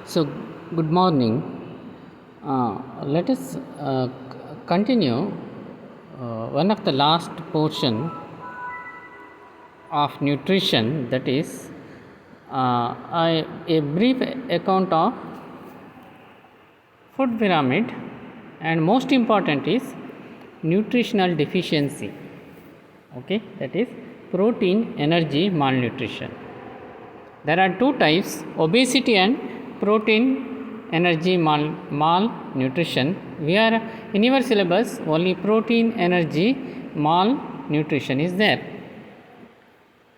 So, good morning. Let us continue one of the last portion of nutrition, that is a brief account of food pyramid, and most important is nutritional deficiency. Okay, that is protein, energy, malnutrition. There are two types: obesity and protein, energy, malnutrition. We are in your syllabus only protein, energy, malnutrition is there.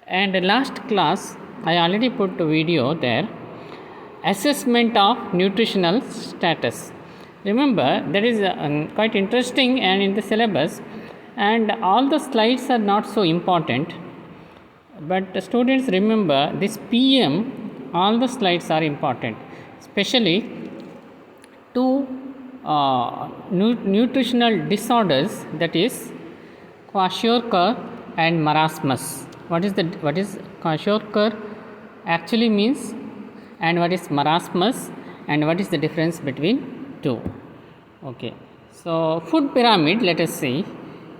And last class I already put a video there. Assessment of nutritional status. Remember, that is quite interesting and in the syllabus, and all the slides are not so important. But the students remember this PM, all the slides are important, especially two nutritional disorders, that is kwashiorkor and marasmus. What is kwashiorkor actually means, and what is marasmus, and what is the difference between two? Okay, so food pyramid, let us see.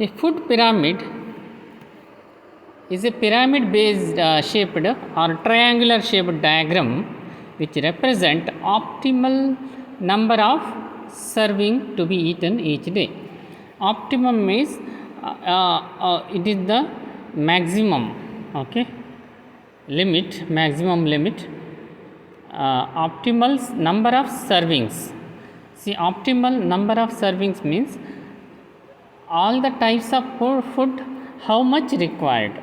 A food pyramid is a pyramid based shaped or triangular shaped diagram which represent optimal number of serving to be eaten each day. Optimum means it is the maximum, okay, limit, maximum limit. Optimal number of servings. See, optimal number of servings means all the types of food, how much required.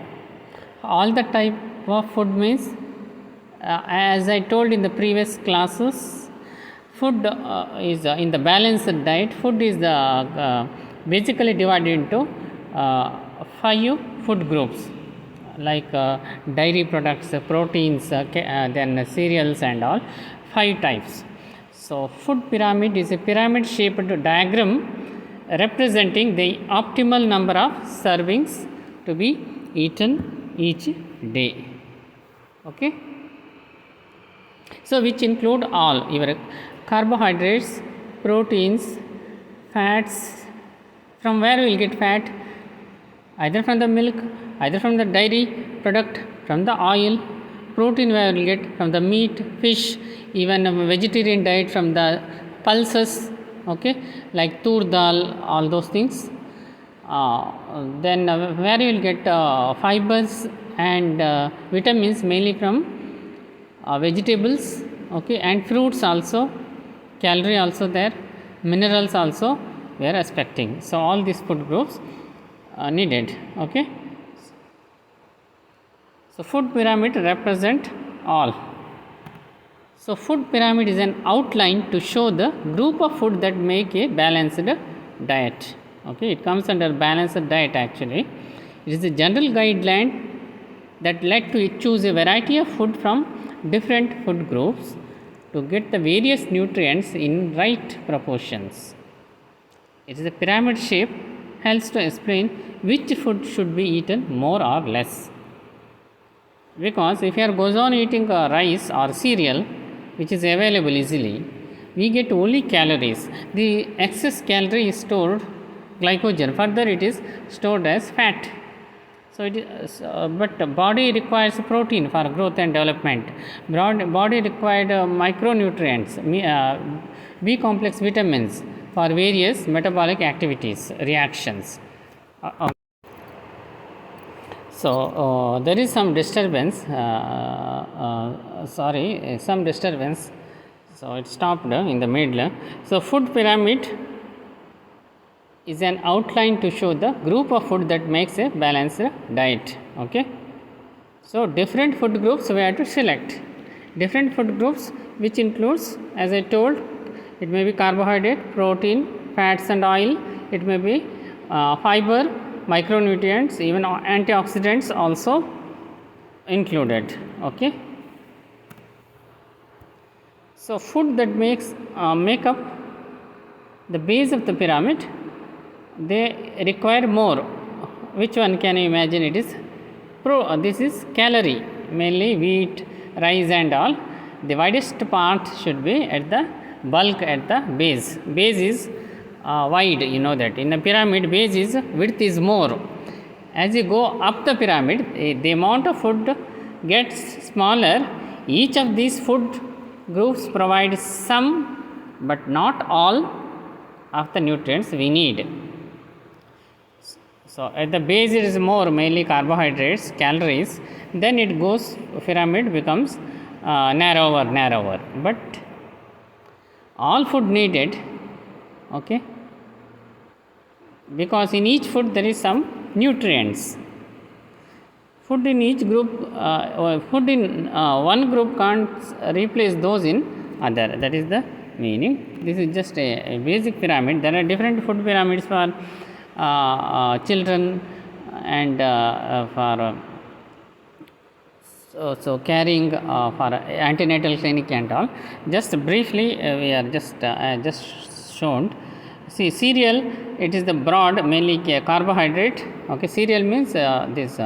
All the type of food means, as I told in the previous classes, food is in the balanced diet. Food is basically divided into 5 food groups, like dairy products, proteins, then cereals and all, 5 types. So, food pyramid is a pyramid shaped diagram representing the optimal number of servings to be eaten each day. Okay. So, which include all your carbohydrates, proteins, fats. From where we will get fat? Either from the milk, either from the dairy product, from the oil. Protein where we will get from the meat, fish, even a vegetarian diet from the pulses, okay, like tur dal, all those things. Then where you will get fibers and vitamins mainly from vegetables, okay, and fruits also, calorie also there, minerals also we are expecting. So, all these food groups needed, okay. So, food pyramid represent all. So, food pyramid is an outline to show the group of food that make a balanced diet. Okay, it comes under balanced diet actually. It is a general guideline that led to choose a variety of food from different food groups to get the various nutrients in right proportions. It is a pyramid shape, helps to explain which food should be eaten more or less. Because if you goes on eating rice or cereal, which is available easily, we get only calories. The excess calorie is stored glycogen. Further, it is stored as fat. So, it is, but body requires protein for growth and development. Body required micronutrients, B complex vitamins for various metabolic activities, reactions. So, there is some disturbance, some disturbance. So, it stopped in the middle. So, food pyramid is an outline to show the group of food that makes a balanced diet. Okay. So, different food groups we have to select. Different food groups which includes, as I told, it may be carbohydrate, protein, fats and oil, it may be fiber, micronutrients, even antioxidants also included. Okay. So, food that make up the base of the pyramid, they require more. Which one can you imagine? It is this is calorie, mainly wheat, rice and all. the widest part should be at the bulk at the base. Base is wide, you know that. In a pyramid, base is width is more. As you go up the pyramid, the amount of food gets smaller. Each of these food groups provide some but not all of the nutrients we need. So at the base it is more, mainly carbohydrates, calories. Then it goes, pyramid becomes narrower. But all food needed, okay, because in each food there is some nutrients. Food in each group, food in one group can't replace those in other. That is the meaning. This is just a basic pyramid. There are different food pyramids for children and for so carrying for antenatal clinic and all. Just briefly, we are just shown. See, cereal, it is the broad, mainly carbohydrate. Okay, cereal means this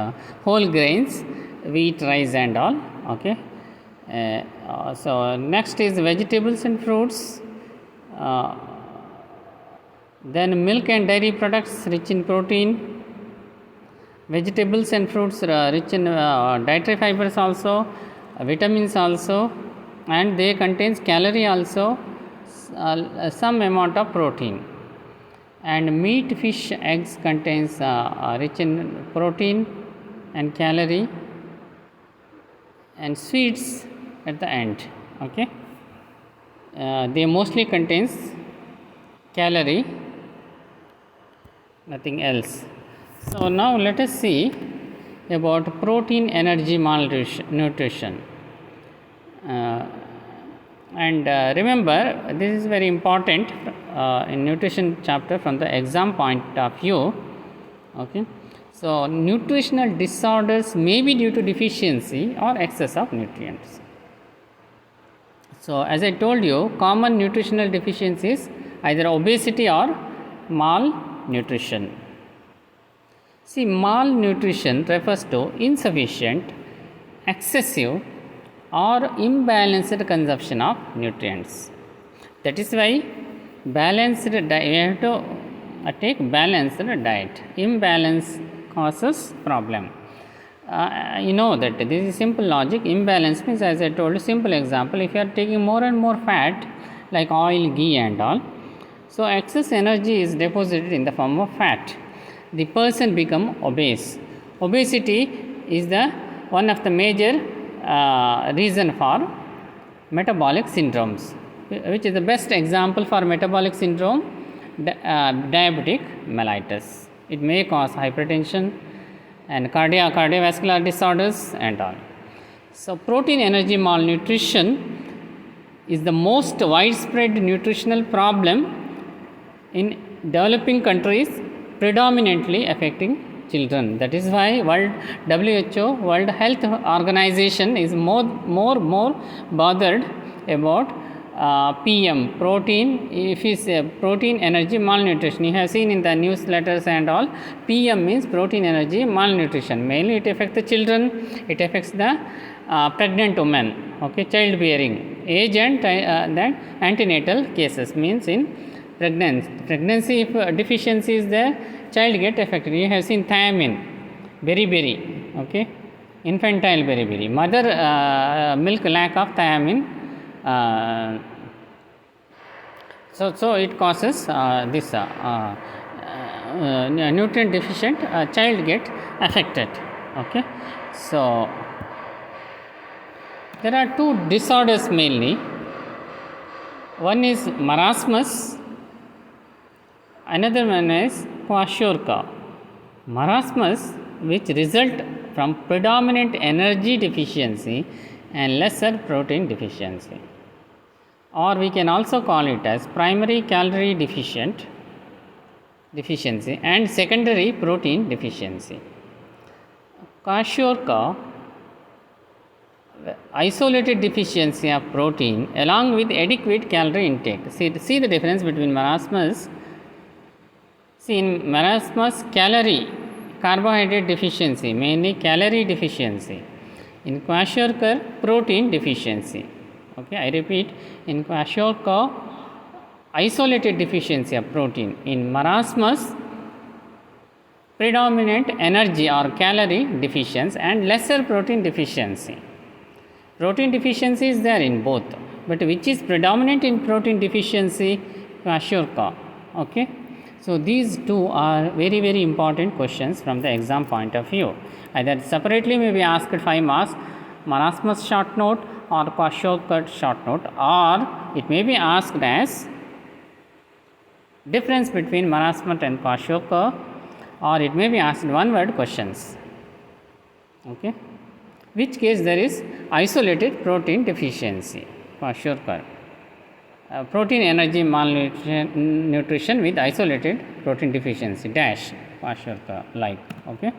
whole grains, wheat, rice and all. Okay. So next is vegetables and fruits. Then milk and dairy products rich in protein. Vegetables and fruits rich in dietary fibers also, vitamins also, and they contains calorie also, some amount of protein. And meat, fish, eggs contains rich in protein and calorie, and sweets at the end. Okay, they mostly contains calorie, nothing else. So now let us see about protein energy malnutrition. And remember, this is very important in nutrition chapter from the exam point of view. Okay, so nutritional disorders may be due to deficiency or excess of nutrients. So as I told you, common nutritional deficiencies, either obesity or malnutrition. See, malnutrition refers to insufficient, excessive or imbalanced consumption of nutrients. That is why balanced diet, we have to take balanced diet. Imbalance causes problem. You know that this is simple logic. Imbalance means, as I told you, simple example, if you are taking more and more fat like oil, ghee and all, so excess energy is deposited in the form of fat. The person become obese. Obesity is the one of the major reason for metabolic syndromes. Which is the best example for metabolic syndrome? Diabetic mellitus. It may cause hypertension and cardiovascular disorders and all. So protein energy malnutrition is the most widespread nutritional problem in developing countries, predominantly affecting children. That is why WHO, World Health Organization, is more bothered about PM, protein, if is protein energy malnutrition. You have seen in the newsletters and all, PM means protein energy malnutrition. Mainly it affects the children, it affects the pregnant women, okay, childbearing age, and then antenatal cases means in pregnancy, if deficiency is there, child get affected. You have seen thiamine, beriberi, okay, infantile beriberi, mother milk lack of thiamine, so it causes this nutrient deficient child get affected. Okay, so there are two disorders mainly. One is marasmus, another one is kwashiorkor. Marasmus, which result from predominant energy deficiency and lesser protein deficiency, or we can also call it as primary calorie deficiency and secondary protein deficiency. Kwashiorkor, isolated deficiency of protein along with adequate calorie intake. See the difference between marasmus. See, in marasmus, carbohydrate deficiency, mainly calorie deficiency. In kwashiorkor, protein deficiency. Okay, I repeat, in kwashiorkor, isolated deficiency of protein. In marasmus, predominant energy or calorie deficiency and lesser protein deficiency. Protein deficiency is there in both, but which is predominant in protein deficiency? Kwashiorkor. Okay. So these two are very, very important questions from the exam point of view. Either separately may be asked 5 marks, marasmus short note or kwashiorkor short note, or it may be asked as difference between marasmus and kwashiorkor, or it may be asked one word questions. Okay. Which case there is isolated protein deficiency, kwashiorkor. Protein energy malnutrition with isolated protein deficiency dash kwashiorkor like. Okay.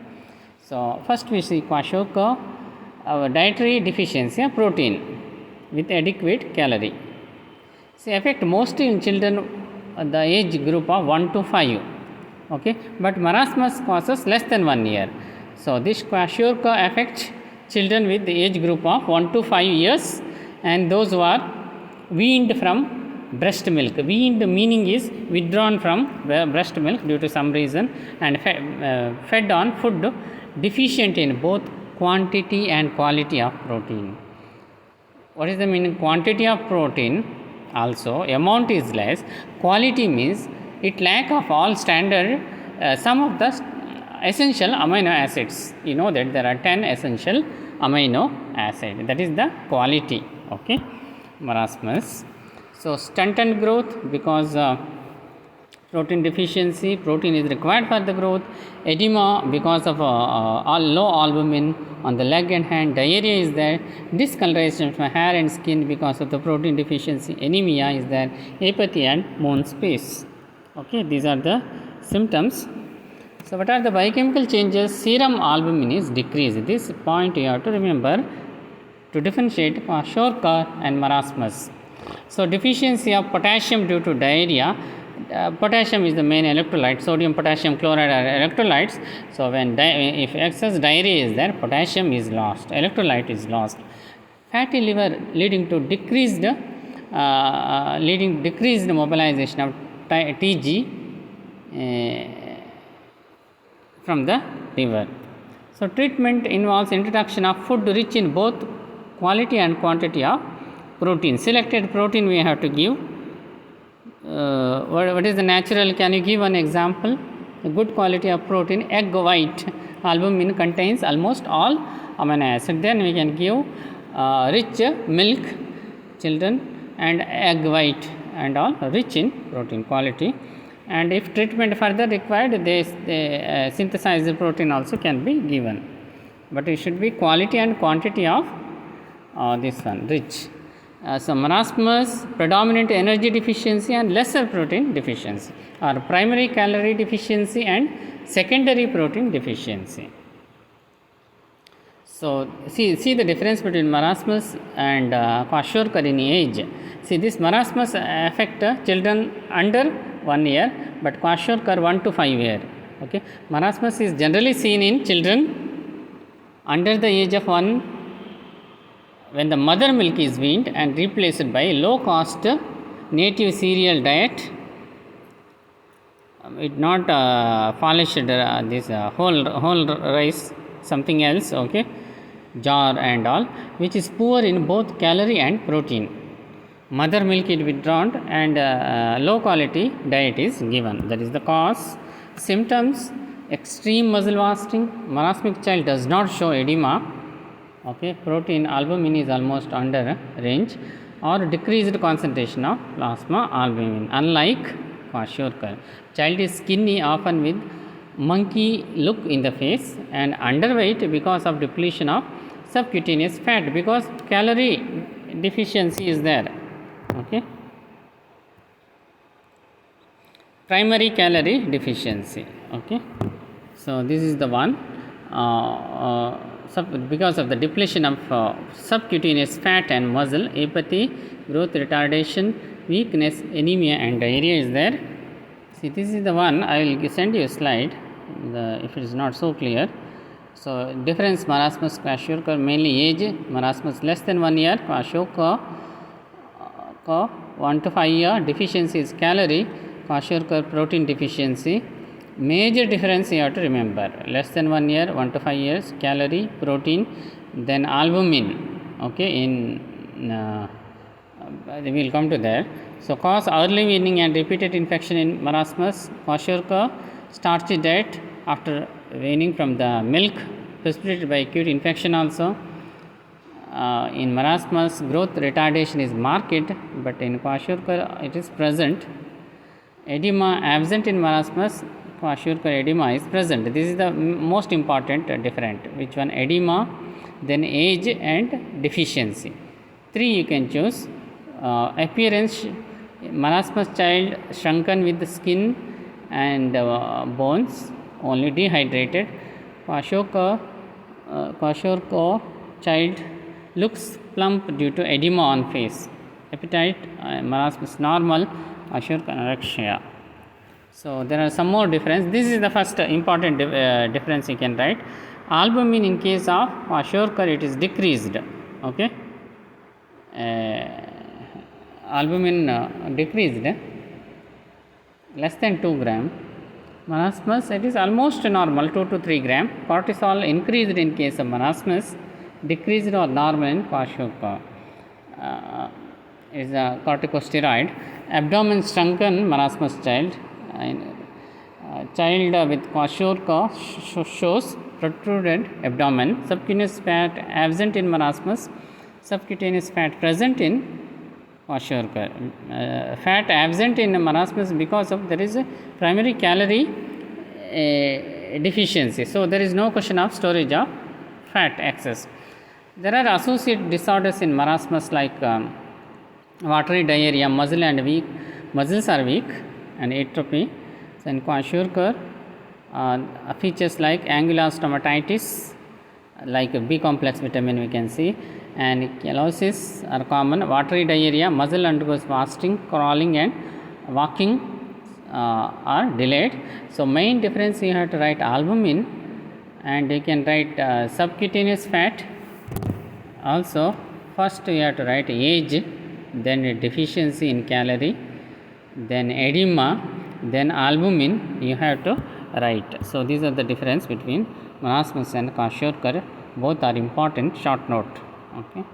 So first we see kwashiorkor, dietary deficiency of protein with adequate calorie. See, affect mostly in children the age group of 1 to 5. Okay, but marasmus causes less than 1 year. So this kwashiorkor affects children with the age group of 1 to 5 years and those who are weaned from breast milk. Weaned meaning is withdrawn from breast milk due to some reason and fed on food deficient in both quantity and quality of protein. What is the meaning? Quantity of protein also, amount is less. Quality means it lack of all standard some of the essential amino acids. You know that there are 10 essential amino acids. That is the quality. Okay, marasmus. So stunted growth because protein deficiency, protein is required for the growth. Edema because of low albumin on the leg and hand. Diarrhea is there. Discoloration from hair and skin because of the protein deficiency. Anemia is there. Apathy and moon space. Okay, these are the symptoms. So what are the biochemical changes? Serum albumin is decreased. This point you have to remember to differentiate kwashiorkor and marasmus. So deficiency of potassium due to diarrhea. Potassium is the main electrolyte. Sodium, potassium chloride are electrolytes. So when if excess diarrhea is there, potassium is lost, electrolyte is lost. Fatty liver leading to decreased mobilization of Tg from the liver. So treatment involves introduction of food rich in both quality and quantity of protein. Selected protein we have to give. What is the natural? Can you give an example? A good quality of protein, egg white. Albumin contains almost all amino acids. Then we can give rich milk, children, and egg white and all rich in protein quality. And if treatment further required, they synthesized protein also can be given. But it should be quality and quantity of this one, rich. So marasmus, predominant energy deficiency and lesser protein deficiency, or primary calorie deficiency and secondary protein deficiency. So see the difference between marasmus and kwashiorkor in age. See, this marasmus affect children under 1 year, but kwashiorkor 1 to 5 year. Okay, marasmus is generally seen in children under the age of 1 when the mother milk is weaned and replaced by low cost native cereal diet. It not polished this whole rice, something else. Okay, jar and all, which is poor in both calorie and protein. Mother milk is withdrawn and low quality diet is given. That is the cause. Symptoms: extreme muscle wasting. Marasmic child does not show edema. Okay, protein albumin is almost under range, or decreased concentration of plasma albumin. Unlike kwashiorkor, child is skinny, often with monkey look in the face, and underweight because of depletion of subcutaneous fat, because calorie deficiency is there. Okay, primary calorie deficiency. Okay, so this is the one. Because of the depletion of subcutaneous fat and muscle, apathy, growth retardation, weakness, anemia and diarrhea is there. See, this is the one. I will send you a slide if it is not so clear. So difference marasmus, kwashiorkor, mainly age. Marasmus less than 1 year, kwashiorkor 1 to 5 year deficiency is calorie, Kwashiorkor protein deficiency. Major difference you have to remember: less than 1 year, 1 to 5 years, calorie, protein, then albumin. Okay, we will come to there. So cause early weaning and repeated infection in marasmus. Kwashiorkor starchy diet after weaning from the milk precipitated by acute infection also. In marasmus, growth retardation is marked, but in Kwashiorkor it is present. Edema absent in marasmus, Kwashiorkor edema is present. This is the most important difference. Which one? Edema, then age and deficiency. 3 you can choose. Appearance: marasmus child shrunken with the skin and bones, only dehydrated. Kwashiorkor child looks plump due to edema on face. Appetite: marasmus normal, Kwashiorkor anorexia. So there are some more difference. This is the first important difference you can write. Albumin in case of Kwashiorkor it is decreased. Okay, albumin decreased, less than 2 gram. Marasmus it is almost normal, 2 to 3 gram. Cortisol increased in case of marasmus, decreased or normal in Kwashiorkor. Is a corticosteroid. Abdomen shrunken marasmus child. Child with Kwashiorkor shows protruded abdomen. Subcutaneous fat absent in marasmus, subcutaneous fat present in Kwashiorkor. Fat absent in marasmus because of there is a primary calorie deficiency. So there is no question of storage of fat excess. There are associated disorders in marasmus like watery diarrhea, muscles are weak, and atrophy. So in Kwashiorkor, features like angular stomatitis, like B complex vitamin we can see, and chelosis are common. Watery diarrhea, muscle undergoes fasting, crawling and walking are delayed. So main difference you have to write albumin, and you can write subcutaneous fat. Also first you have to write age, then deficiency in calorie, then edema, then albumin you have to write. So these are the difference between marasmus and Kwashiorkor. Both are important. Short note. Okay.